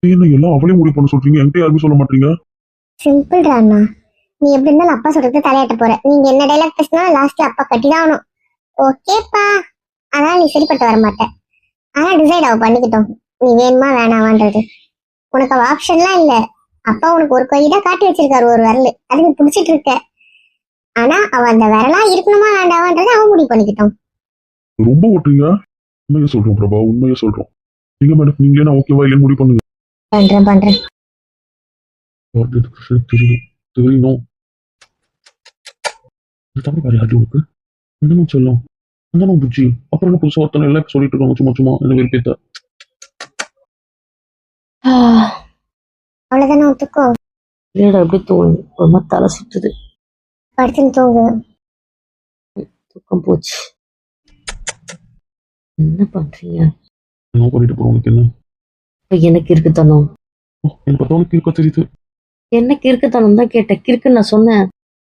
என்ன எல்லாம் அவளே முடிவு பண்ண சொல்றீங்க, என்கிட்ட யாருமே சொல்ல மாட்டீங்க? சிம்பிள் அண்ணா. நீ எப்படி இருந்தாலும் அப்பா சொல்றது தலையாட்ட போற. நீங்க என்ன டைலாக் பேசினா லாஸ்ட்ல அப்பா கட்டிதான் ஆகணும். ஓகேப்பா. அதனால நீ சரிப்பட்டு வர மாட்ட. ஆனா டிசைட் அவ பண்ணிக்கிட்டோம். நீ வேணுமா வேணாமான்றது. உனக்கு அவ ஆப்ஷன்லாம் இல்ல. அப்பா உனக்கு ஒரு கைதான் காட்டி வச்சிருக்காரு, ஒரு விரல். அது நீ பிடிச்சிட்டு இருக்க. ஆனா அவ அந்த விரலா இருக்கணுமா வேண்டாமான்றதை அவன் முடிவு பண்ணிக்கிட்டோம். ரொம்ப ஓட்டுறீங்க. உண்மையை சொல்றோம் பிரபா, உண்மையை சொல்றோம். நீங்க மேடம், நீங்களே நான் ஓகேவா இல்லைன்னு முடிவு பண்ணுங்க. பண்றேன். தெரியும் தெரியணும். தமிழ் பாரு அது உனக்கு என்னன்னு சொல்லும். என்ன புஜ்ஜி, அப்புறம் என்ன புதுசா ஒருத்தனை எல்லாம் சொல்லிட்டு இருக்காங்க சும்மா சும்மா என்ன வெறுப்பேத்த. அவ்வளவுதானே ஒத்துக்கோ. இல்லடா எப்படி தூங்கு, ரொம்ப தலை சுற்றுது. படுத்துன்னு தூங்கு. தூக்கம் போச்சு. என்ன பண்றீங்க? என்ன பண்ணிட்டு போறோம் உனக்கு என்ன? இப்ப எனக்கு இருக்குத்தனம். எனக்கு பார்த்தா உனக்கு இருக்க தெரியுது. எனக்கு இருக்குத்தனம் தான் கேட்டேன். கிறுக்குன்னு நான் சொன்னேன்.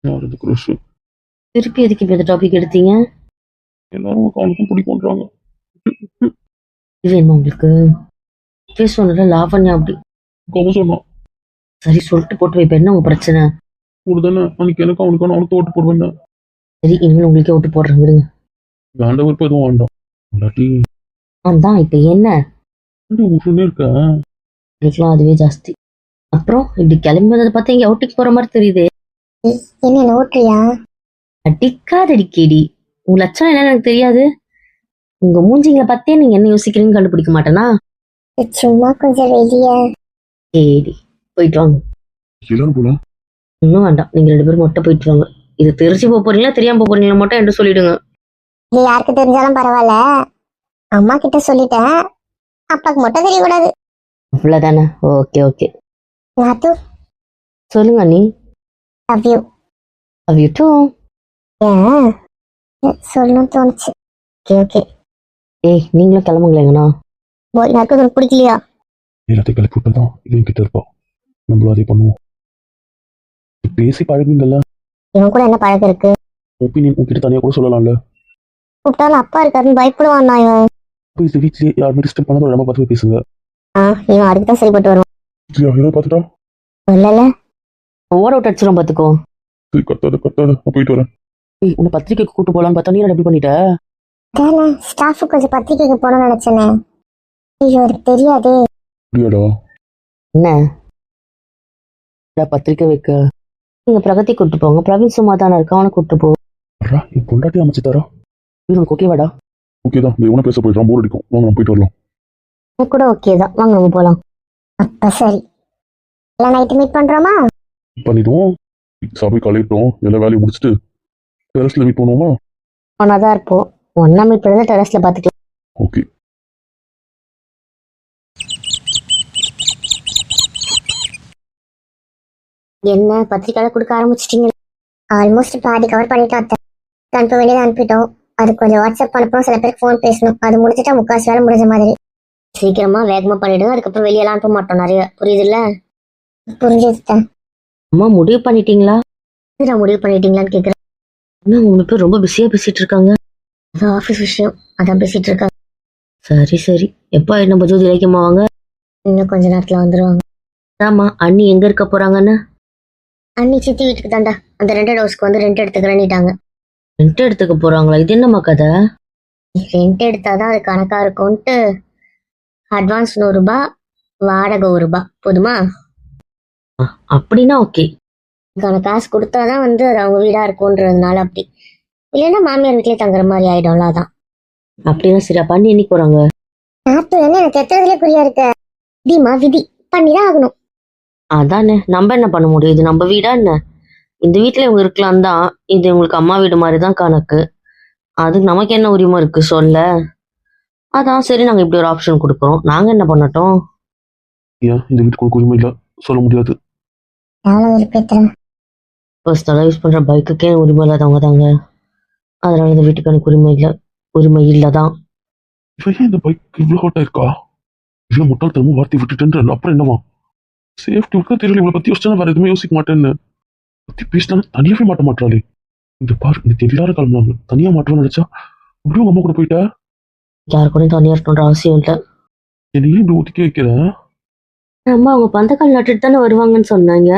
யார் இது குரூஷ்? திருப்பி எதுக்கு இப்ப இந்த டாபிக் எடுத்தீங்க? எல்லாரும் அவனுக்கும் பிடிக்கும்ன்றாங்க. இது என்ன உங்களுக்கு பேசுவோம்ல லாவண்யா அப்படி கோம சொன்னான். சரி சொல்லிட்டு போட்டு இப்ப என்ன உங்க பிரச்சனை? ஒரு தானே அன்னைக்கு எனக்கு அவனுக்கான அவனுக்கு ஓட்டு போடுவேன். சரி இனிமேல் உங்களுக்கே விட்டு போடுறேன் விடுங்க. வேண்ட விருப்பம் எதுவும் வேண்டாம். இல்லாட்டி அதான் இப்ப என்ன உசுன்னே இருக்க. உங்களுக்குலாம் அதுவே ஜாஸ்தி. அப்புறம் இப்படி கிளம்பி வந்ததை பார்த்தா இங்க அவுட்டிங் போற மாதிரி தெரியுது. என்ன நோட்டுறியா? அடிக்காதடி கேடி. உங்க லட்சம் என்னன்னு எனக்கு தெரியாது. உங்க மூஞ்சிங்களை பார்த்தே நீங்க என்ன யோசிக்கிறீங்கன்னு கண்டுபிடிக்க மாட்டேனா? சும்மா கொஞ்சம் வெளிய. கேடி போயிட்டு வாங்க. எல்லாரும் போலாம். இன்னும் வேண்டாம், நீங்க 2 பேரும் மட்டும் போயிட்டு வாங்க. இது தெரிஞ்சு போக போறீங்களா தெரியாம போக போறீங்களா மட்டும் என்று சொல்லிடுங்க. இது யாருக்கு தெரிஞ்சாலும் பரவாயில்ல. அம்மா கிட்ட சொல்லிட்டேன். அப்பாக்கு மட்டும் தெரியக்கூடாது. அவ்வளவுதானே? Okay okay. நாத்து சொல்லுங்க நீ. Love you. Love you too. ஏன் சொல்லணும்னு தோணுச்சு. Okay okay. ஏய் நீங்களும் கிளம்புங்களேங்கண்ணா. யாருக்கும் உனக்கு பிடிக்கலையா? எல்லாத்தையும் கிளப்பி விட்டுதான் இவன் கிட்ட இருப்பான். நம்மளும் அதே பண்ணுவோம். பேசி பழகுங்கல்ல. இவன் கூட என்ன பழக்கம் இருக்கு? ஒப்பீனியன் உங்ககிட்ட தனியா கூட சொல்லலாம்ல. கூப்பிட்டாலும் அப்பா இருக்காருன்னு பயப்படுவான் நான் இவன். இது வீட்லயே யாருமே டிஸ்டர்ப் பண்ணாத இடமா பார்த்து போய் பேசுங்க. இவன் அதுக்கு தான் சரிப்பட்டு வருவான். ஏதாவது பார்த்துட்டா இல்ல ஓட விட்டு அடிச்சிடும் பாத்துக்கோ. சரி, கத்தாத நான் போயிட்டு வரேன். ஏய் உன்னை பத்திரிக்கைக்கு கூட்டு போலான்னு பார்த்தா நீ என்ன எப்படி பண்ணிட்ட? ஸ்டாஃபு கொஞ்சம் பத்திரிக்கைக்கு போகணும்னு நினைச்சேனே. ஐயோ எனக்கு தெரியாதே. அப்படியாடா? என்ன பத்திரிக்கை வைக்க? நீங்க பிரகதி கூட்டு போங்க. பிரவீன் சும்மா தானே இருக்க, அவனை கூட்டு போ. என் பொண்டாட்டி அமைச்சு தரா. இது உனக்கு ஓகேவாடா? ஓகே தான். இவனை பேச போயிடலாம், போர் அடிக்கும். வாங்க நம்ம போயிட்டு வரலாம். எனக்கு கூட ஓகே தான், வாங்க நம்ம போலாம். அப்ப சரி, எல்லாம் நைட்டு மீட் பண்றோமா? பண்ணிடுவோம். சபை கலையிட்டோம், எல்லா வேலையும் முடிச்சுட்டு டெரஸ்ல மீட் பண்ணுவோமா? ஒன்னாதான் இருப்போம். ஒன்னா மீட் பண்ணி டெரஸ்ல பாத்துக்கலாம். ஓகே. என்ன பத்திரிக்கை கொடுக்க ஆரம்பிச்சிட்டீங்க? ஆல்மோஸ்ட் பாதி கவர் பண்ணிட்டோம். அனுப்ப வேண்டியதை அனுப்பிட்டோம். அது கொஞ்சம் வாட்ஸ்அப் அனுப்பணும், சில பேருக்கு ஃபோன் பேசணும். அது முடிச்சுட்டா முக்காசு வேலை முடிஞ்ச மாதிரி. சீக்கிரமா வேகமா பண்ணிடுங்க, அதுக்கப்புறம் வெளியெல்லாம் அனுப்ப மாட்டோம் நிறைய. புரியுதுல்ல? புரிஞ்சுட்டேன். அம்மா முடிவு பண்ணிட்டீங்களா? நான் முடிவு பண்ணிட்டீங்களான்னு கேக்குறேன். இன்னும் உங்க பேர் ரொம்ப பிஸியா பேசிட்டு இருக்காங்க. அது ஆஃபீஸ் விஷயம், அதான் பேசிட்டு இருக்காங்க. சரி சரி. எப்போ நம்ம ஜோதி இலக்கியமா வாங்க? இன்னும் கொஞ்ச நேரத்துல வந்துருவாங்க. ஆமா, அண்ணி எங்க இருக்க போறாங்கன்னு? அன்னி சித்தி வீட்டுக்கு தாண்டா, அந்த 2 ஹவுஸ்க்கு வந்து ரெண்ட் எடுத்துக்கிறேன்னுட்டாங்க. ரெண்ட் எடுத்துக்க போறாங்களா? இது என்னம்மா கதை? ரெண்ட் எடுத்தாதான் அது கணக்கா இருக்கும்ட்டு அட்வான்ஸ் 100 ரூபாய், வாடகை 1 ரூபாய். போதுமா? அப்படின்னா ஓகே. இதுக்கான காசு கொடுத்தாதான் வந்து அது அவங்க வீடா இருக்கும்ன்றதுனால அப்படி. இல்லைன்னா மாமியார் வீட்லயே தங்குற மாதிரி ஆயிடும்ல, அதான். அப்படின்னா சரி. அப்ப அண்ணி என்னைக்கு போறாங்க? எனக்கு எத்ததுலயே குறியா இருக்க. விதிமா விதி, பண்ணிதான் ஆகணும். அதானே, நம்ம என்ன பண்ண முடியும்? இது நம்ம வீடா என்ன? இந்த வீட்டுல இவங்க இருக்கலாம் தான். இது உங்களுக்கு அம்மா வீடு மாதிரிதான் கணக்கு. அதுக்கு நமக்கு என்ன உரிமை இருக்கு சொல்ல? அதான் சரி, நாங்க இப்படி ஒரு ஆப்ஷன் கொடுக்குறோம். நாங்க என்ன பண்ணட்டும்? ஏன் இந்த வீட்டுக்கு உரிமை இல்ல? சொல்ல முடியாது. பர்சனலா யூஸ் பண்ற பைக்குக்கே உரிமை இல்லாதவங்க தாங்க. அதனால இந்த வீட்டுக்கு எனக்கு உரிமை இல்லதான். இந்த பைக் இவ்வளவு ஹாட்டா இருக்கா? இவ்வளவு முட்டாள்தனமும் வார்த்தை விட்டுட்டேன். அப்புறம் என்னவா? சேஃப்டி இருக்க தெரியல. இவளை பத்தி யோசிச்சா வேற எதுவுமே யோசிக்க மாட்டேன்னு பத்தி பேசினா தனியாவே மாட்ட மாட்டாளே. இந்த பாரு, இந்த எல்லாரும் கிளம்புனாங்க, தனியா மாட்டோம்னு நினைச்சா அப்படியே உங்க அம்மா கூட போயிட்டா. யாரு கூட தனியா இருக்கணுன்ற அவசியம் இல்லை. என்னையே இப்படி ஒதுக்கி வைக்கிறேன். அம்மா அவங்க பந்தக்கால் நட்டுட்டு தானே வருவாங்கன்னு சொன்னாங்க.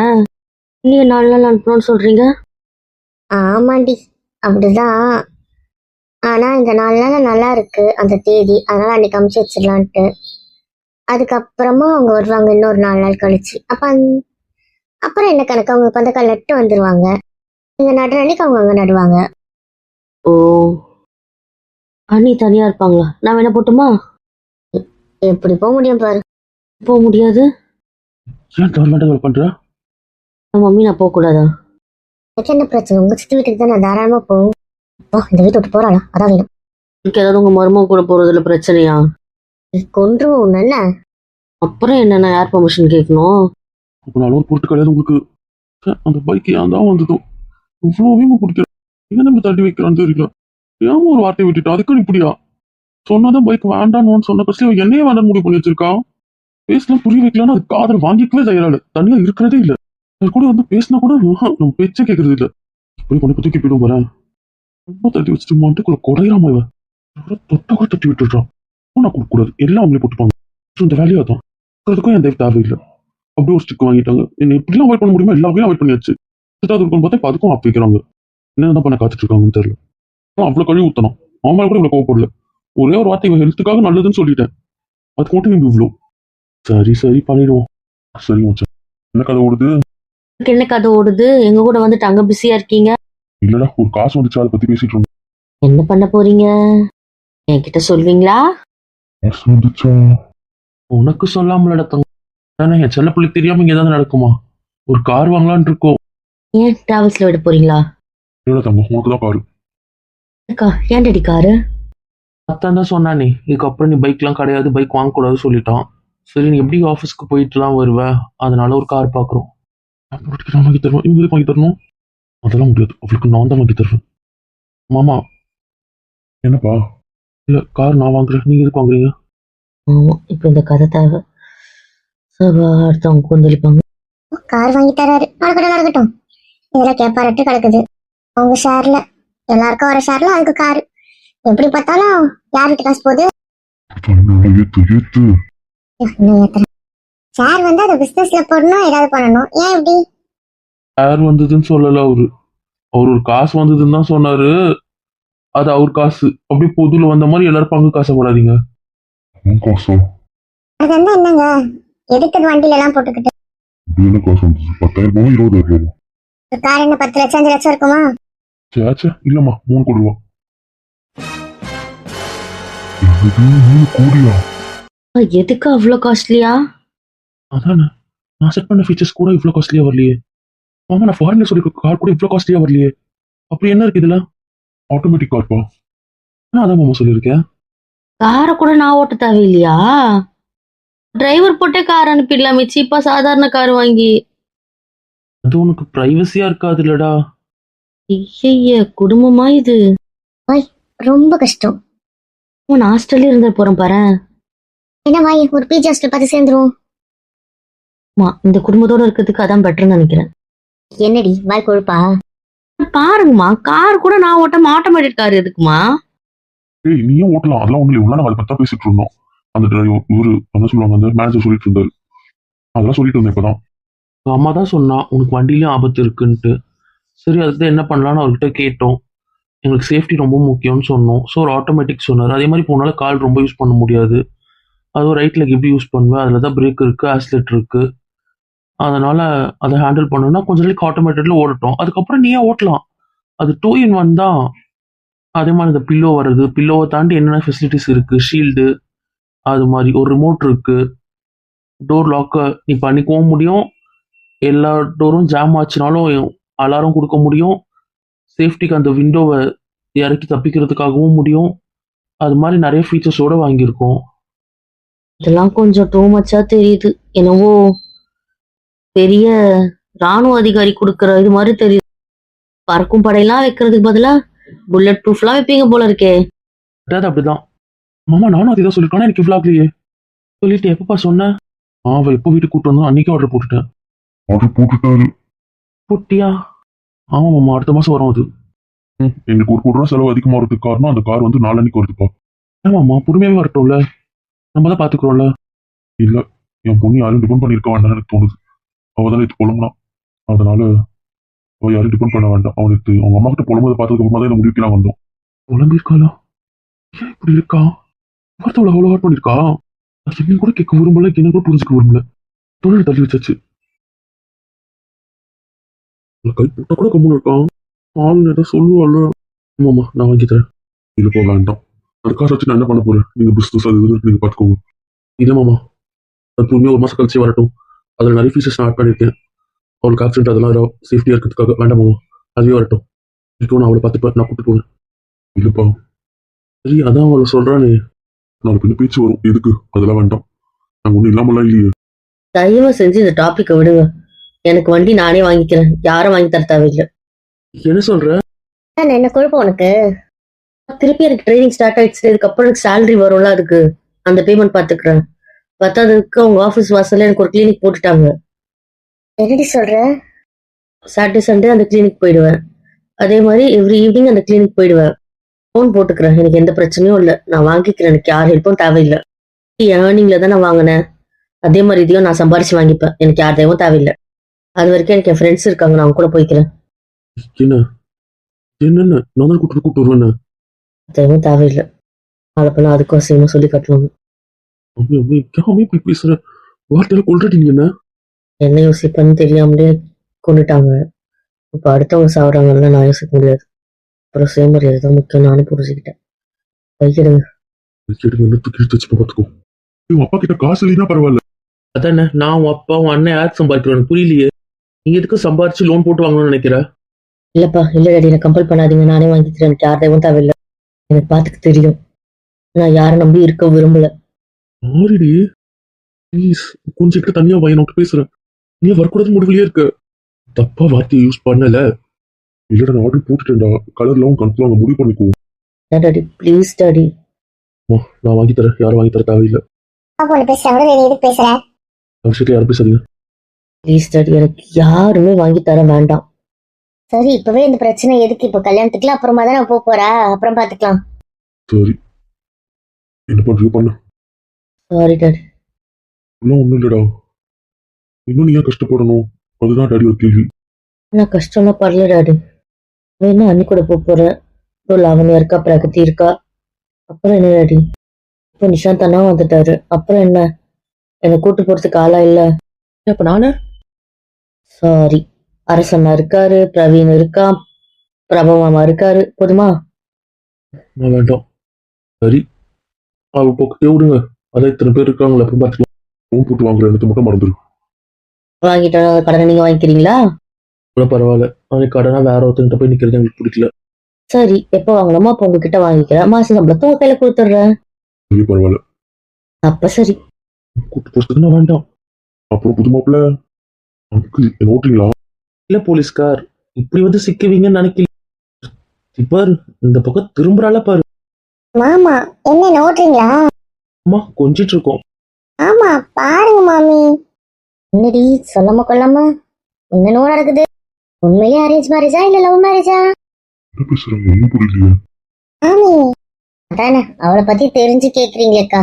நீங்க 4 நாள் அனுப்பணும்னு சொல்றீங்க. ஆமாண்டி, அப்படிதான். ஆனா இந்த 4 நாள் நல்லா இருக்கு அந்த தேதி, அதனால அன்னைக்கு அமுச்சு வச்சிடலான்ட்டு. அதுக்கப்புறமா அவங்க வருவாங்க இன்னொரு 4 நாள் கழிச்சு. அப்புறம் என்ன கணக்கு, அவங்க பந்தக்கால் நட்டு வந்துருவாங்க. நீங்க நடுற அன்னைக்கு அவங்க அங்க நடுவாங்க. ஓ, அண்ணி தனியா இருப்பாங்களா? நான் வேணா போட்டுமா? எப்படி போக முடியும் பாரு. போக முடியாது. ஏன் கவர்மெண்ட் பண்ற? மம்மி நான் போக கூடாதா? எனக்கு என்ன பிரச்சனை, உங்க சித்தி வீட்டுக்கு தான் நான் தாராளமா போகும். இந்த வீட்டு விட்டு போறாளா, அதான் வேணும். எனக்கு ஏதாவது உங்க மருமக கூட போறதுல பிரச்சனையா? கொன்றுவோம் என்ன. அப்புறம் என்ன, நான் யார் பெர்மிஷன் கேட்கணும்? அப்ப நான் ஒரு பொருட்டு கிடையாது உங்களுக்கு. அந்த பைக் ஏன் தான் வந்ததோ, இவ்வளோவே பிடிக்கிறேன். என்ன நம்ம தள்ளி வைக்கிறான்னு தெரியல. ஏன் ஒரு வார்த்தையை விட்டுட்டா, அதுக்கு இப்படியா? சொன்னாதான் பைக் வேண்டான்னு சொன்ன கடைசியில் என்னையே வேண்டாம் முடிவு பண்ணி வச்சிருக்கா. பேசலாம் புரிய வைக்கலாம்னு அது காதல் வாங்கிக்கவே செய்யறாள். தனியா இருக்கிறதே இல்லை. அது கூட வந்து பேசினா கூட நம்ம பேச்சே கேட்கறது இல்லை. இப்படி கொண்டு தூக்கி போயிடும் வரேன். ரொம்ப தட்டி வச்சுட்டு மாட்டுக்குள்ள குறையாம இவன் தொட்ட கூட தட்டி விட்டுடுறான். நான் கொடுக்கூடாது, எல்லாம் அவங்களே போட்டுப்பாங்க. இந்த வேலையா தான் அதுக்கும் என் தேவையில்லை. அப்படி ஒரு ஸ்டிக் வாங்கிட்டாங்க. என்ன எப்படிலாம் அவாய்ட் பண்ண முடியுமோ எல்லாமே அவாய்ட் பண்ணியாச்சு. இருக்கும் பார்த்தா இப்போ அதுக்கும் ஆப் வைக்கிறாங்க. என்னதான் பண்ண காத்துட்டு இருக்காங்கன்னு தெரியல. அவ்வளவு கழுவி ஊத்தணும். அவன் மேல கூட இவ்வளவு கோவப்படல. ஒரே ஒரு வார்த்தை இவன் ஹெல்த்துக்காக நல்லதுன்னு சொல்லிட்டேன். அதுக்கு மட்டும் நீங்க இவ்வளோ சரி சரி பண்ணிடுவோம். சரி மச்சான், என்ன கதை ஓடுது? எனக்கு என்ன கதை ஓடுது? எங்க கூட வந்துட்டு அங்க பிஸியா இருக்கீங்க. இல்லடா, ஒரு காசு வந்துச்சு, அதை பத்தி பேசிட்டு இருந்தோம். என்ன பண்ண போறீங்க? என்கிட்ட சொல்வீங்களா? காசு வந்துச்சா? உனக்கு சொல்லாமலடா தங்க. என் செல்ல பிள்ளை தெரியாம இங்க ஏதாவது நடக்குமா? ஒரு கார் வாங்கலான் இருக்கோம். ஏன் டிராவல்ஸ்ல விட போறீங்களா? இல்லடா தங்க, உனக்கு தான் காரு. அக்கா, ஏன் டேடி காரு? அத்தான் தான் சொன்னானே, இதுக்கப்புறம் நீ பைக்லாம் கிடையாது, பைக் வாங்கக்கூடாது சொல்லிட்டான். சரி, நீ எப்படி ஆஃபீஸ்க்கு போயிட்டுலாம் வருவ, அதனால ஒரு கார் பார்க்குறோம். நான் வாங்கி தருவேன், இவங்களுக்கு வாங்கி தரணும். அதெல்லாம் முடியாது, அவளுக்கு நான் தான் வாங்கி தருவேன். மாமா. என்னப்பா? இல்லை, கார் நான் வாங்குறேன், நீங்க எதுக்கு வாங்குறீங்க? ஆமா, இப்போ இந்த கதை தேவை. அடுத்தவங்க கொந்தளிப்பாங்க. கார் வாங்கி தராரு, நடக்கட்டும் நடக்கட்டும். இதெல்லாம் கேப்பாரட்டு கிடக்குது. அவங்க ஷேர்ல எல்லாருக்கும் ஒரு ஷேர்ல அதுக்கு காரு. எப்படி பார்த்தாலும் யார் வீட்டு காசு போகுது. ஷேர் வந்து அதை பிசினஸ்ல போடணும், ஏதாவது பண்ணணும். ஏன் இப்படி? ஷேர் வந்ததுன்னு சொல்லல அவரு. அவர் ஒரு காசு வந்ததுன்னு தான் சொன்னாரு. அது அவர் காசு. அப்படியே பொதுல வந்த மாதிரி எல்லாரும் பங்கு காசப்படாதீங்க. அது வந்து என்னங்க, எதுக்கு வண்டியில எல்லாம் போட்டுக்கிட்டு? 10,000 20,000. கார் என்ன 10 லட்சம் 5 லட்சம் இருக்குமா? சேச்சா இல்லம்மா, 3 கோடி ரூபா. 3 கோடியா? எதுக்கு அவ்வளோ காஸ்ட்லியா? அதானே, நான் செட் பண்ண ஃபீச்சர்ஸ் கூட இவ்வளோ காஸ்ட்லியா வரலையே. மாமா, நான் ஃபாரின்ல சொல்லிருக்க கார் கூட இவ்வளோ காஸ்ட்லியா வரலையே. அப்படி என்ன இருக்கு இதுல? ஆட்டோமேட்டிக் கார்ப்பா. நான் அதான் மாமா சொல்லியிருக்கேன். காரை கூட நான் ஓட்ட தேவையில்லையா? டிரைவர் போட்டே கார் அனுப்பிடலாமே, சீப்பா சாதாரண கார் வாங்கி. அது உனக்கு பிரைவசியா இருக்காது இல்லடா. ஐய, குடும்பமா இது? ரொம்ப கஷ்டம். நான் ஹாஸ்டல்ல இருந்து போறேன் பாரு. என்ன வாய், ஒரு பிஜி ஹாஸ்டல் பார்த்து சேர்ந்துருவோம். இந்த குடும்பத்தோட இருக்கிறதுக்கு அதான் பெட்டர்னு நினைக்கிறேன். என்னடி வாய் கொழுப்பா? பாருங்கம்மா, கார் கூட நான் ஓட்டாம ஆட்டோமேட்டிக் கார் எதுக்குமா? ஏய், நீயும் ஓட்டலாம், அதெல்லாம் ஒண்ணு இல்லை. உள்ள நாங்கள் அதை பத்தி பேசிட்டு இருந்தோம். அந்த டிரைவர் இவரு என்ன சொல்லுவாங்க, அந்த மேனேஜர் சொல்லிட்டு இருந்தாரு. அதெல்லாம் சொல்லிட்டு இருந்தேன் இப்பதான். அம்மா தான் சொன்னா உனக்கு வண்டியிலயும் ஆபத்து இருக்குன்ட்டு. சரி, அதுக்கு என்ன பண்ணலான்னு அவர்கிட்ட கேட்டோம். எங்களுக்கு சேஃப்டி ரொம்ப முக்கியம்னு சொன்னோம். ஸோ ஒரு ஆட்டோமேட்டிக் சொன்னார். அதே மாதிரி போனால கால் ரொம்ப யூஸ் பண்ண முடியாது. அதுவும் ரைட் லெக் எப்படி யூஸ் பண்ணுவேன், அதில் தான் பிரேக் இருக்குது, ஆக்சிலேட்டர் இருக்குது. அதனால் அதை ஹேண்டில் பண்ணணும்னா கொஞ்சம் நாளைக்கு ஆட்டோமேட்டிக்கில் ஓடட்டும். அதுக்கப்புறம் நீயே ஓட்டலாம். அது 2-in-1 தான். அதே மாதிரி இந்த பில்லோ வருது, பில்லோவை தாண்டி என்னென்ன ஃபெசிலிட்டிஸ் இருக்குது, ஷீல்டு, அது மாதிரி ஒரு ரிமோட் இருக்குது. டோர் லாக்கை நீ பண்ணிக்கவும் முடியும். எல்லா டோரும் ஜாம் ஆச்சுனாலும் அலாரம் கொடுக்க முடியும். சேஃப்டிக்கு அந்த விண்டோவை இறக்கி தப்பிக்கிறதுக்காகவும் முடியும். அது மாதிரி நிறைய ஃபீச்சர்ஸோட வாங்கியிருக்கோம். இதெல்லாம் கொஞ்சம் டூ மச்சா தெரியுது. என்னவோ பெரிய ராணுவ அதிகாரி கொடுக்குற இது மாதிரி தெரியுது. பறக்கும் படையெல்லாம் வைக்கிறதுக்கு பதிலா புல்லட் ப்ரூஃப்லாம் வைப்பீங்க போல இருக்கே. அதாவது அப்படிதான் மாமா, நானும் அதே தான் சொல்லிருக்கானே. எனக்கு இவ்வளோ ஆகலையே. சொல்லிட்டு எப்பப்பா சொன்னேன்? அவள் எப்போ வீட்டுக்கு கூப்பிட்டு வந்தோம் அன்னைக்கே ஆர்டர் போட்டுட்டேன். ஆர்டர் போட்டுட்டாரு? போட்டியா? ஆமாம் மாமா, அடுத்த மாதம் வரும் அது. எங்களுக்கு 1 கோடி ரூபா செலவு அதிகமாக வரதுக்கு காரணம் அந்த கார் வந்து 4 அன்னைக்கு வருதுப்பா. ஆமாம்மா, பொறுமையாகவே வரட்டும்ல, நம்ம தான் பார்த்துக்குறோம்ல. இல்லை, என் பொண்ணு யாரும் டிபெண்ட் பண்ணியிருக்க வேண்டாம்னு எனக்கு தோணுது. அவள் தானே இது புலம்புனா. அதனால அவள் யாரும் டிபெண்ட் பண்ண வேண்டாம். அவனுக்கு அவங்க அம்மா கிட்ட புலம்புதை பார்த்ததுக்கு அப்புறமா தான் இந்த முடிவுக்கு நான் வந்தோம். புலம்பிருக்காளா? ஏன் இப்படி இருக்கா? வார்த்தை அவ்வளோ ஹார்ட் பண்ணிருக்கா? என்ன கூட கேட்க விரும்பல, என்ன கூட புரிஞ்சுக்க விரும்பல. தொழில் தள்ளி வச்சாச்சு. கை போட்டா கூட கம்முன்னு இருக்கான். ஆள் ஏதோ சொல்லுவாள். ஆமாம்மா நான் வாங்கி தரேன். இல்லை போக வேண்டாம். அந்த காசு வச்சு நான் என்ன பண்ண போறேன்? நீங்க பிசினஸ் அது இது நீங்க பார்த்துக்கோங்க. இல்லை மாமா, அது பொறுமையாக ஒரு மாசம் கழிச்சு வரட்டும். அதில் நிறைய ஃபீச்சர்ஸ் நான் ஆட் பண்ணியிருக்கேன். அவளுக்கு ஆக்சிடென்ட் அதெல்லாம் ஏதோ சேஃப்டியாக இருக்கிறதுக்காக வேண்டாம் மாமா, அதுவே வரட்டும். இருக்கட்டும், நான் அவளை பார்த்துப்பேன், நான் கூப்பிட்டு போவேன். இல்லைப்பா, சரி அதான் அவளை சொல்றானே, நாளைக்கு பின்ன பேச்சு வரும். எதுக்கு அதெல்லாம் வேண்டாம். நாங்கள் ஒன்றும் இல்லாமலாம் இல்லையே. தயவு செஞ்சு இந்த டாபிக்கை விடுங்க. எனக்கு வண்டி நானே வாங்கிக்கிறேன், யாரும் வாங்கி தர தேவையில்லை. என்ன சொல்ற? என்ன குழப்பம் உனக்கு? திருப்பி எனக்கு ட்ரைனிங் ஸ்டார்ட் ஆயிடுச்சு, இதுக்கப்புறம் எனக்கு சேலரி வரும்ல, அதுக்கு அந்த பேமெண்ட் பார்த்துக்கிறேன். பத்தாததுக்கு அவங்க ஆஃபீஸ் வாசல்ல எனக்கு ஒரு கிளினிக் போட்டுட்டாங்க. என்னடி சொல்ற? சாட்டர்டே சண்டே அந்த கிளினிக் போயிடுவேன். அதே மாதிரி எவ்ரி ஈவினிங் அந்த கிளினிக் போயிடுவேன். ஃபோன் போட்டுக்கிறேன், எனக்கு எந்த பிரச்சனையும் இல்லை. நான் வாங்கிக்கிறேன், எனக்கு யார் ஹெல்ப்பும் தேவையில்லை. என் ஏர்னிங்ல தான் நான் வாங்கினேன். அதே மாதிரி இதையும் நான் சம்பாரிச்சு வாங்கிப்பேன், எனக்கு யார் தேவையும் தேவையில்லை. அது வரைக்கும் எனக்கு என் ஃப்ரெண்ட்ஸ் இருக்காங்க, நான் அவங்க கூட போய்க்கிறேன். என்ன என்னென்ன நான் தான் கூப்பிட்டு வருவேன். தேவையும் தேவையில்லை. அதை பண்ண அதுக்கும் அசிங்கமா சொல்லி கட்டுவாங்க. அம்மி அம்மி யாமே இப்படி பேசுற? வார்த்தையில கொல்றடி நீ என்ன? என்ன யோசிப்பேன்னு தெரியாமலே கொண்டுட்டாங்க. இப்போ அடுத்தவங்க சாப்பிட்றாங்கல்ல, நான் யோசிக்க முடியாது. அப்புறம் சுயமரியாதை தான் முக்கியம், நானும் புரிஞ்சுக்கிட்டேன். கைக்கிடுங்க. எடுங்க என்ன தூக்கி வச்சு பார்த்துக்கோ. உன் அப்பா கிட்ட காசு இல்லைன்னா பரவாயில்ல. அதானே, நான் உன் அப்பா உன் அண்ணன் யாருக்கு சம்பாதிக்கிறேன் புரியலையே. நீங்க எதுக்கு சம்பாரிச்சு லோன் போட்டு வாங்கணும்னு நினைக்கிற? இல்லப்பா, இல்லை டாடி, என்ன கம்பல் பண்ணாதீங்க, நானே வாங்கிக்கிறேன், எனக்கு யார் தேவையும் தேவையில்லை. எனக்கு பார்த்துக்க தெரியும், நான் யாரை நம்பி இருக்க விரும்பல. ஆரிடி ப்ளீஸ், கொஞ்சம் கிட்ட தனியா வாங்க, நான் பேசுறேன். நீ வரக்கூடாது முடிவுலயே இருக்க. தப்பா வார்த்தையை யூஸ் பண்ணல. இல்லடா நான் ஆர்டர் போட்டுட்டேன்டா. கலர்லாம் கன்ஃபார்ம் முடிவு பண்ணிக்கோ. Daddy please daddy. நான் வாங்கி தரேன், யாரும் வாங்கி தர தேவையில்லை. அப்பா ஒண்ணு பேசுறாங்க, நீ எதுக்கு பேசுற? விஷயத்தை யாரும் பேசாதீங்க. ப்ளீஸ் டாடி, எனக்கு யாருமே வாங்கி தர வேண்டாம். சரி, இப்பவே இந்த பிரச்சனை எதுக்கு? இப்ப கல்யாணத்துக்குலாம் அப்புறமா தானே போற, அப்புறம் பாத்துக்கலாம். சரி என்ன பண்றியோ பண்ணு. Sorry daddy. இன்னும் ஒண்ணும் இல்லடா. இன்னும் நீ ஏன் கஷ்டப்படணும்? அதுதான் டாடி ஒரு கேள்வி. நான் கஷ்டமா படல டாடி. வேணா அண்ணி கூட போறேன். லாவண்யா இருக்கா, பிரகதி இருக்கா. அப்புறம் என்ன டாடி? இப்போ நிஷாந்த் அண்ணா வந்துட்டாரு, அப்புறம் என்ன? என்னை கூட்டு போறதுக்கு ஆளா இல்ல. அப்ப நானு சாரி, அரசண்ணா இருக்காரு, பிரவீன் இருக்கா, பிரபா மாமா இருக்காரு, போதுமா? நான் வேண்டாம். சரி அவ பக்கத்தே விடுங்க. அதான் இத்தனை பேர் இருக்காங்களே, அப்புறம் பார்த்துக்கலாம். லோன் போட்டு வாங்குற எனக்கு மட்டும் மறந்துடும். வாங்கிட்டோம், அந்த கடனை நீங்க வாங்கிக்கிறீங்களா? கூட பரவாயில்ல. அவனுக்கு கடனா வேற ஒருத்தங்கிட்ட போய் நிக்கிறது எனக்கு பிடிக்கல. சரி, எப்போ வாங்கணுமோ அப்போ உங்ககிட்ட வாங்கிக்கிறேன். மாச சம்பளத்தை உங்க கையில கொடுத்துட்றேன். சரி பரவாயில்ல. அப்ப சரி. கூட்டு போறதுக்கு நான் வேண்டாம். அப்புறம் புது மாப்பிள்ள அங்கிள் என்ன ஓட்டுறீங்களா? இல்ல போலீஸ்கார், இப்படி வந்து சிக்குவீங்கன்னு நினைக்கல. பாரு, இந்த பக்கம் திரும்புறால பாரு. மாமா என்ன நோட்டுறீங்களா? அம்மா கொஞ்சிட்டு இருக்கோம். ஆமா பாருங்க மாமி. என்னடி சொல்லாம கொள்ளாம என்ன நடக்குது? உண்மையிலே அரேஞ்ச் மேரேஜா இல்ல லவ் மேரேஜா? என்ன பேசுறாங்க ஒன்றும் புரியலையே. மாமி அதானே, அவளை பத்தி தெரிஞ்சு கேக்குறீங்களேக்கா.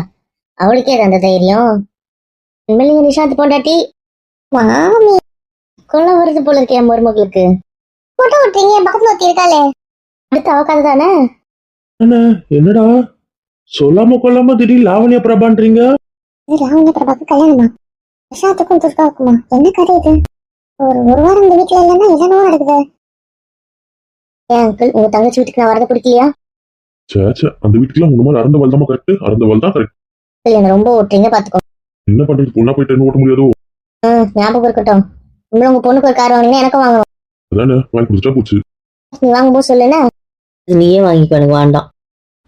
அவளுக்கே அந்த தைரியம். உண்மையிலேயே நிஷாந்த் பொண்டாட்டி. மாமி கொள்ள வருது போல இருக்கே என் மருமகளுக்கு. போட்டோ விட்டுறீங்க, பக்கத்துல ஒருத்தி இருக்காளே, அடுத்து அவ கதை தானே. என்ன என்னடா சொல்லாம கொள்ளாம திடீர் லாவண்யா பிரபான்றீங்க? இது லாவண்ய பிரபாக்கு கல்யாணமா? நிஷாத்துக்கும் துர்காவுக்குமா? என்ன கதை இது? ஒரு வாரம் இந்த வீட்டுல இல்லைன்னா என்னவோ நடக்குது. ஏன் அங்கிள், உங்க தங்கச்சி வீட்டுக்கு நான் வரத பிடிக்கலையா? சேச்சே, அந்த வீட்டுக்குலாம் உங்க மாதிரி அறந்த வாழ் தான் கரெக்ட். அறந்த வாழ் தான் கரெக்ட். இல்ல என்ன ரொம்ப ஓட்டுறீங்க பாத்துக்கோ. என்ன பண்றது? பொண்ணா போயிட்டு என்ன ஓட்ட முடியாதோ? ஞாபகம் இருக்கட்டும். உங்களை உங்க பொண்ணுக்கு ஒரு கார் வாங்கினா எனக்கும் வாங்கணும். அதானே, வாங்கி கொடுத்துட்டா போச்சு. நீ வாங்கும்போது சொல்லுன்னா. இது நீயே வாங்கிக்கோ, எனக்கு வேண்டாம்.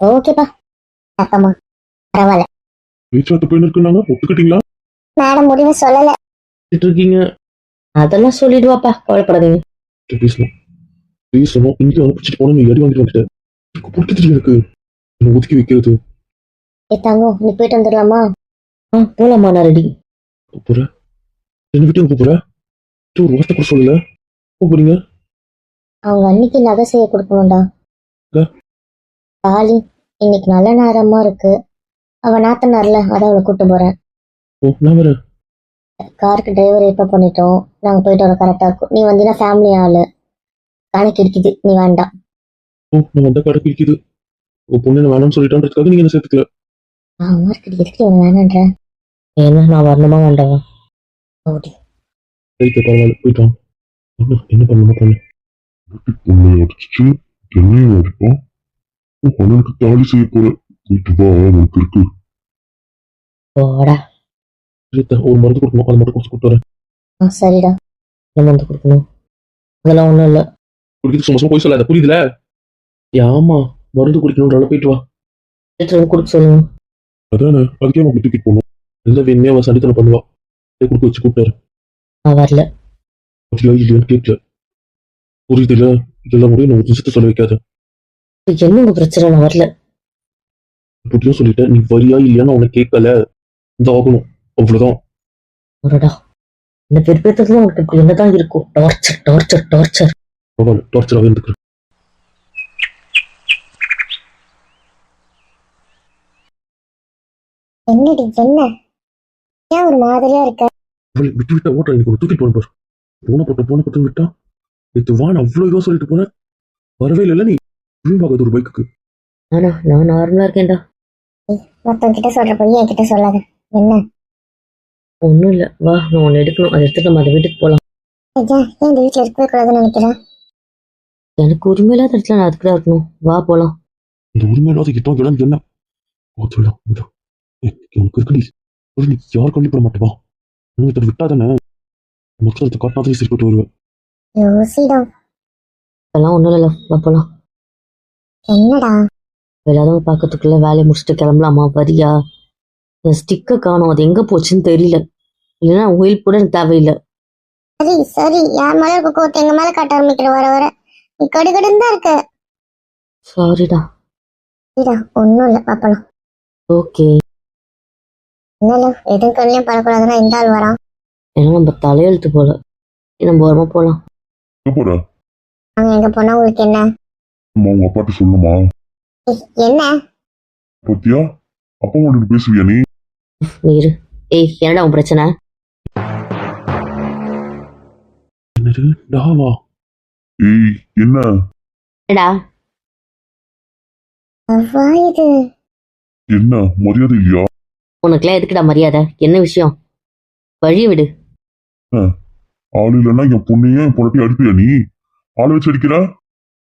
ஓகேப்பா. அப்பமா பரவாயில்ல. பேச்சுவார்த்தை போயின்னு இருக்குன்னாங்க, ஒத்துக்கிட்டீங்களா? மேடம் முடிவு சொல்லல. இருக்கீங்க அதெல்லாம் சொல்லிடுவாப்பா, கவலைப்படாதீங்க. பேசலாம் பேசணும். இங்கே வந்து பிடிச்சிட்டு போனா நீ அடி வாங்கிட்டு வந்துட்டேன். எனக்கு பிடிக்கிறது எனக்கு என்ன ஒதுக்கி வைக்கிறது. தங்கம், நீ போயிட்டு வந்துடலாமா? போலாமா, நான் ரெடி. போற என்ன விட்டு போற? ஒரு வார்த்தை கூட சொல்லல. போறீங்க? அவங்க அன்னைக்கு நகை செய்ய கொடுக்கணும்டா. தாலி இன்னைக்கு நல்ல நேரமா இருக்கு. அவ நாத்தனார்ல, அதான் அவளை கூட்டு போறேன். ஓ நான் வரேன். காருக்கு டிரைவர் ஏற்பாடு பண்ணிட்டோம், நாங்க போயிட்டு வர கரெக்டா இருக்கும். நீ வந்தீங்கன்னா ஃபேமிலி ஆளு கணக்கு இருக்குது, நீ வேண்டாம். நான் வந்த கடை பிடிக்குது. உங்க பொண்ணு என்ன வேணாம்னு சொல்லிட்டான்றதுக்காக நீங்க என்ன சேர்த்துக்கல. மார்க்கெட் எதுக்கு இவன் வேணான்ற? ஏன்னா நான் வரணுமா வேண்டாமா? ஓடி ரைட்டு பரவாயில்ல போயிட்டு வாங்க. என்ன பண்ணணுமா பண்ணு. உன்னை அடிச்சு என்னையும் அடிப்பான். அண்ணனுக்கு தாலி செய்ய போறேன். போயிட்டு வா உனக்கு இருக்கு. போடா. ஒரு மருந்து கொடுக்கணும், அது மட்டும் குடிச்சு கூப்பிட்டு வரேன். சரிடா. என்ன மருந்து கொடுக்கணும்? அதெல்லாம் ஒன்றும் இல்லை. குடிக்கிறது சும்மா சும்மா போய் சொல்லாத, புரியுதுல? ஆமா மருந்து குடிக்கணும்ன்றால போயிட்டு வா. கொடுக்க சொல்லுங்க. அதானே அதுக்கே நம்ம தூக்கிட்டு போகணும். இல்லை வேணுமே அவன் சண்டித்தனம் பண்ணுவா. கொடுக்க வச்சு கூப்பிட்டாரு. நான் வரல. அப்படியா இல்லையான்னு கேட்கல. புரியுதுல? இதெல்லாம் முடியும் நான் ஒரு நிமிஷத்தை சொல்ல வைக்காத. என்ன உங்க பிரச்சனை? நான் வரல. இப்படியும் சொல்லிட்டேன், நீ வரியா இல்லையான்னு அவனை கேட்கல. இந்த ஆகணும் அவ்வளவுதான். ஒருடா இந்த பெருப்பேத்ததுல உங்களுக்கு இப்படி என்னதான் இருக்கும்? Torture torture torture. பரவாயில்ல, டார்ச்சராகவே இருந்துக்கிறேன். என்னடி என்ன ஏன் ஒரு மாதிரியா இருக்க? அவளை விட்டு விட்டா ஓட்டுற எனக்கு ஒரு தூக்கிட்டு போன பாரு. போன போட்டு விட்டா நேற்று வான் அவ்வளோ இதுவாக சொல்லிட்டு போனேன். வரவே இல்லை நீ. பார்க்காத ஒரு பைக்குக்கு. ஆனா நான் நார்மலா இருக்கேன்டா. மொத்தம் கிட்ட சொல்ற போய் என்கிட்ட சொல்லாத. என்ன ஒன்றும் இல்லை, வா நான் ஒன்று எடுக்கணும், அதை எடுத்துட்டு நம்ம அதை வீட்டுக்கு போகலாம். ஏன் இந்த வீட்டுல இருக்கவே கூடாதுன்னு நினைக்கிறேன்? எனக்கு உரிமை இல்லாத இடத்துல நான் அதுக்கு தான் இருக்கணும். வா போகலாம். இந்த உரிமை இல்லாத கிட்ட இடம் என்ன சொல்லலாம். உனக்கு இருக்குடி. நீ யார் கண்டிப்பட மாட்டேவா. இன்னும் விட்டாதானே மக்களுக்கு காட்டினாதான் நீ சரிப்பட்டு வருவேன். யோசிடா. அதெல்லாம் ஒன்றும் இல்லை, வா போகலாம். என்னடா எல்லாரும் பார்க்கறதுக்குள்ள வேலையை முடிச்சுட்டு கிளம்பலாமா? வரியா? என் ஸ்டிக்கர் காணும், அது எங்க போச்சுன்னு தெரியல. இல்லைன்னா உயில் கூட எனக்கு தேவையில்லை. சரி சரி, யார் மேல இருக்க கோவத்தை எங்க மேல காட்ட ஆரம்பிக்கிற வர வர. நீ கடுகடுன்னு தான் இருக்க. சாரிடா. சரிடா, ஒன்னும் இல்ல, பாப்பலாம். ஓகே. என்ன எதுவும் கண்ணிலையும் படக்கூடாதுன்னா இந்த ஆள் வரான். ஏன்னா நம்ம தலையெழுத்து போல. நம்ம ஓரமா போலாம். போற நாங்க எங்க போனா உங்களுக்கு என்ன? உங்க அப்பாட்ட சொல்லுமா? என்ன பத்தியா அப்பா மட்டும் பேசுவியா நீ? நீ இரு. ஏய், என்னடா உன் பிரச்சனை? என்னது டாவா? ஏய் என்ன என்னடா அவ்வா இது? என்ன மரியாதை இல்லையா? உனக்குலாம் எதுக்குடா மரியாதை? என்ன விஷயம்? வழி விடு. ஆள் இல்லைன்னா என் பொண்ணையே என் பொண்ணாட்டி அடிப்பியா நீ? ஆளை வச்சு அடிக்கிற?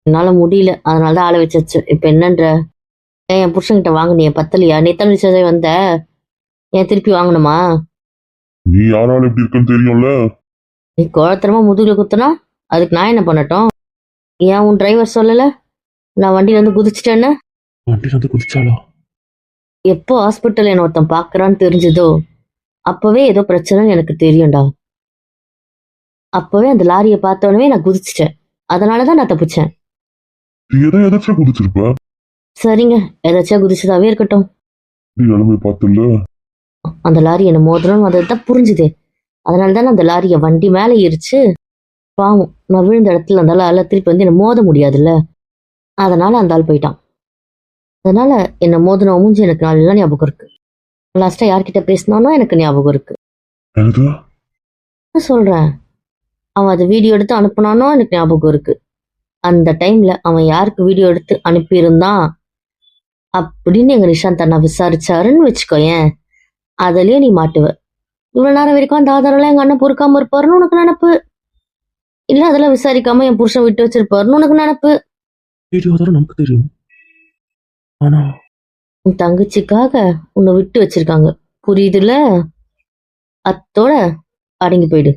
என்னால முடியல, அதனாலதான் ஆளை வச்சாச்சு. இப்ப என்னன்ற? ஏன் என் புருஷன்கிட்ட வாங்கினிய பத்தலையா? நேத்தான் நிச்சயதை வந்த, ஏன் திருப்பி வாங்கணுமா? நீ யாரால எப்படி இருக்குன்னு தெரியும்ல. நீ கோழத்தனமா முதுகுல குத்துனா அதுக்கு நான் என்ன பண்ணட்டும்? ஏன் உன் டிரைவர் சொல்லல நான் வண்டியில வந்து குதிச்சிட்டேன்னு? வண்டியில வந்து குதிச்சாளா? எப்போ ஹாஸ்பிட்டல் என்ன ஒருத்தன் பாக்குறான்னு தெரிஞ்சதோ அப்பவே ஏதோ பிரச்சனைன்னு எனக்கு தெரியும்டா. அப்பவே அந்த லாரியை பார்த்தோன்னே நான் குதிச்சிட்டேன். அதனாலதான் நான் தப்பிச்சேன். நீ எதாச்சும் குதிச்சிருப்ப. சரிங்க, ஏதாச்சும் குதிச்சதாவே இருக்கட்டும். நீ நிலைமை பார்த்துல அந்த லாரி என்ன மோதிரம் அதுதான் புரிஞ்சுது. அதனாலதானே அந்த லாரியை வண்டி மேல ஏறிச்சு. பாவம், நான் விழுந்த இடத்துல அந்த ஆள் திருப்பி வந்து என்ன மோத முடியாதுல்ல. அதனால அந்த ஆள் போயிட்டான். அதனால என்ன மோதின மூஞ்சி எனக்கு நல்லா ஞாபகம் இருக்கு. லாஸ்டா யார்கிட்ட பேசினானோ எனக்கு ஞாபகம் இருக்கு. நான் சொல்றேன், அவன் அதை வீடியோ எடுத்து அனுப்புனானோ எனக்கு ஞாபகம் இருக்கு. அந்த டைம்ல அவன் யாருக்கு வீடியோ எடுத்து அனுப்பியிருந்தான் அப்படின்னு எங்க நிஷாந்த் அண்ணா விசாரிச்சாருன்னு வச்சுக்கோயேன், அதுலயே நீ மாட்டுவ. இவ்வளவு நேரம் வரைக்கும் அந்த ஆதாரம் எங்க அண்ணன் பொறுக்காம இருப்பாருன்னு உனக்கு நினப்பு. இல்ல அதெல்லாம் விசாரிக்காம என் புருஷன் விட்டு வச்சிருப்பாருன்னு உனக்கு நினப்பு. நமக்கு தெரியும். ஆனா உன் தங்கச்சிக்காக உன்னை விட்டு வச்சிருக்காங்க, புரியுதுல? அத்தோட அடங்கி போயிடு.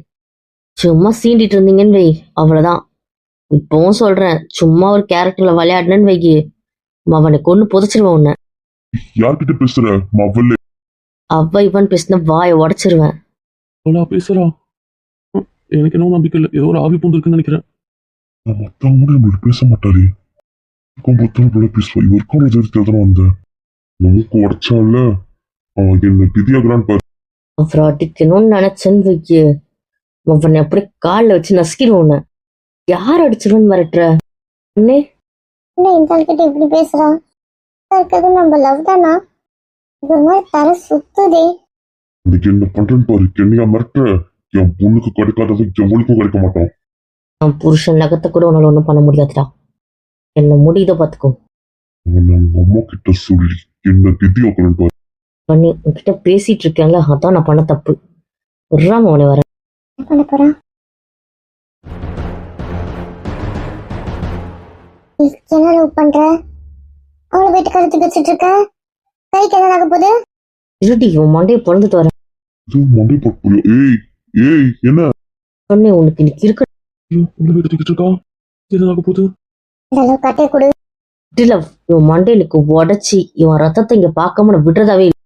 சும்மா சீண்டிட்டு இருந்தீங்கன்னு வை, அவ்வளவுதான். இப்பவும் சொல்றேன், சும்மா ஒரு கேரக்டர்ல விளையாடுனேன்னு வைக்கி, அவனை கொண்டு புதைச்சிருவேன் உன்னை. யார்கிட்ட பேசுற? மவளே அவ இவன் பேசின வாயை உடைச்சிருவேன். பேசுறா. எனக்கு என்ன நம்பிக்கை இல்லை, ஏதோ ஒரு ஆவி பூந்துருக்குன்னு நினைக்கிறேன். மத்தவங்க பேச மாட்டாரு. பேசுவா. இவருக்கும் எதிர்த்து வந்தேன். நமக்கு உடைச்சால அவன் என்ன பிதியாகிறான்னு பாரு. அப்புறம் அடிக்கணும்னு நினைச்சேன்னு வைக்கி, அவனை அப்படியே காலில் வச்சு நசுக்கிடுவோம் உன்னை. யார் அடிச்சிருவேன்னு மிரட்டுற அண்ணே? என்ன இந்த ஆள் கிட்ட இப்படி பேசுறான்? இருக்கிறது நம்ம லவ் தானா? இது ஒரு மாதிரி தர சுத்துதே. இன்னைக்கு என்ன பண்றேன்னு பாரு. என்னையா மிரட்டுற? என் பொண்ணுக்கு கிடைக்காதது எவளுக்கும் கிடைக்க மாட்டான். என் புருஷன் நகத்தை கூட உன்னால ஒன்றும் பண்ண முடியாதுடா. என்ன முடியுதோ பார்த்துக்கோ. அவனை அவங்க அம்மா கிட்ட சொல்லி என்ன தித்தியாக்கணும் பாரு. பண்ணி உன்கிட்ட பேசிட்டு இருக்கேன்ல, அதான் நான் பண்ண தப்பு. விட்றாம அவனை வர. என்ன பண்ண போறா? நீ என்ன லவ் பண்ற? அவளை போயிட்டு கழுத்து வச்சுட்டு இருக்க. கைக்கு என்ன ஆக போகுது? இருடி, உன் மண்டையை பிறந்துட்டு வரேன். இது மண்டை பட்டு. ஏய் ஏய் என்ன சொன்னே உனக்கு இன்னைக்கு இருக்கு. உள்ள எடுத்துக்கிட்டு இருக்கா? என்ன ஆக போகுது? இந்த அளவு கட்டையை கொடு. இவன் மண்டையிலுக்கு உடச்சி இவன் ரத்தத்தை இங்க பார்க்காம நான் விடுறதாவே இல்லை.